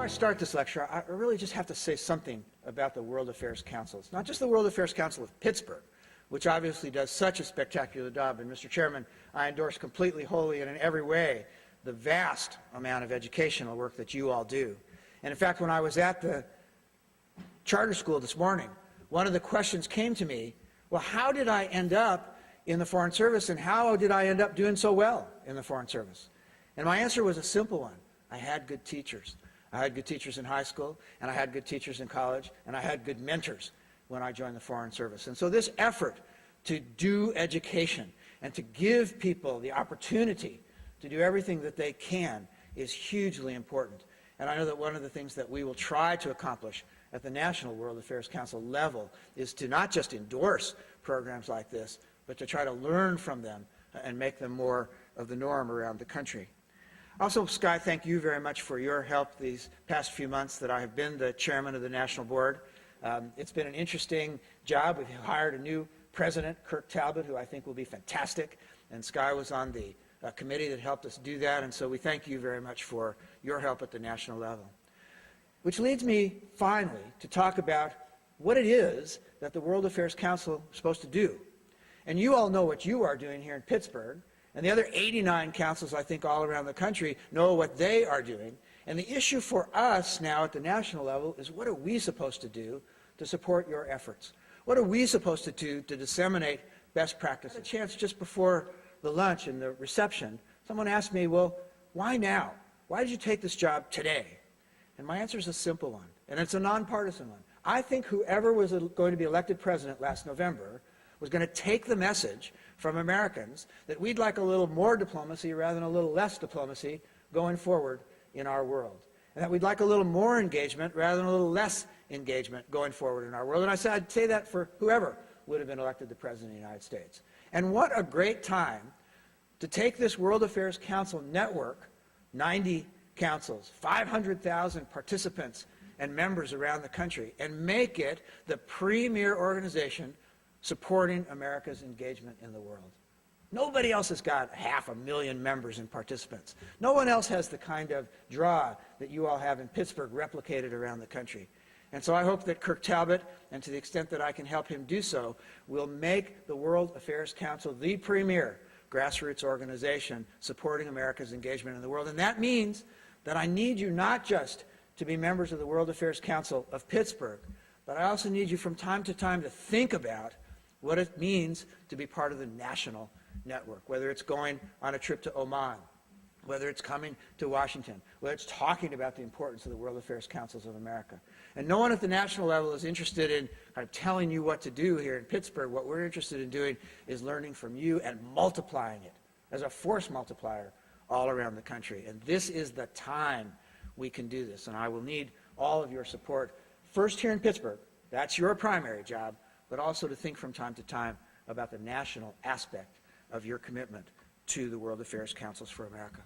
I start this lecture, I really just have to say something about the World Affairs Council. It's not just the World Affairs Council of Pittsburgh, which obviously does such a spectacular job. And Mr. Chairman, I endorse completely, wholly, and in every way the vast amount of educational work that you all do. And in fact, when I was at the charter school this morning, one of the questions came to me, well, how did I end up in the Foreign Service, and how did I end up doing so well in the Foreign Service? And my answer was a simple one. I had good teachers. I had good teachers in high school, and I had good teachers in college, and I had good mentors when I joined the Foreign Service. And so this effort to do education and to give people the opportunity to do everything that they can is hugely important. And I know that one of the things that we will try to accomplish at the National World Affairs Council level is to not just endorse programs like this, but to try to learn from them and make them more of the norm around the country. Also, Sky, thank you very much for your help these past few months that I have been the chairman of the National Board. It's been an interesting job. We've hired a new president, Kirk Talbot, who I think will be fantastic, and Sky was on the committee that helped us do that, and so we thank you very much for your help at the national level. Which leads me, finally, to talk about what it is that the World Affairs Council is supposed to do. And you all know what you are doing here in Pittsburgh, and the other 89 councils, I think, all around the country know what they are doing. And the issue for us now at the national level is, what are we supposed to do to support your efforts? What are we supposed to do to disseminate best practices? A chance just before the lunch and the reception, someone asked me, well, why now? Why did you take this job today? And my answer is a simple one, and it's a nonpartisan one. I think whoever was going to be elected president last November was going to take the message from Americans that we'd like a little more diplomacy rather than a little less diplomacy going forward in our world. And that we'd like a little more engagement rather than a little less engagement going forward in our world. And I said I'd say that for whoever would have been elected the President of the United States. And what a great time to take this World Affairs Council network, 90 councils, 500,000 participants and members around the country, and make it the premier organization supporting America's engagement in the world. Nobody else has got 500,000 members and participants. No one else has the kind of draw that you all have in Pittsburgh replicated around the country. And so I hope that Kirk Talbot, and to the extent that I can help him do so, will make the World Affairs Council the premier grassroots organization supporting America's engagement in the world. And that means that I need you not just to be members of the World Affairs Council of Pittsburgh, but I also need you from time to time to think about what it means to be part of the national network, whether it's going on a trip to Oman, whether it's coming to Washington, whether it's talking about the importance of the World Affairs Councils of America. And no one at the national level is interested in kind of telling you what to do here in Pittsburgh. What we're interested in doing is learning from you and multiplying it as a force multiplier all around the country. And this is the time we can do this. And I will need all of your support, first here in Pittsburgh. That's your primary job, but also to think from time to time about the national aspect of your commitment to the World Affairs Councils for America.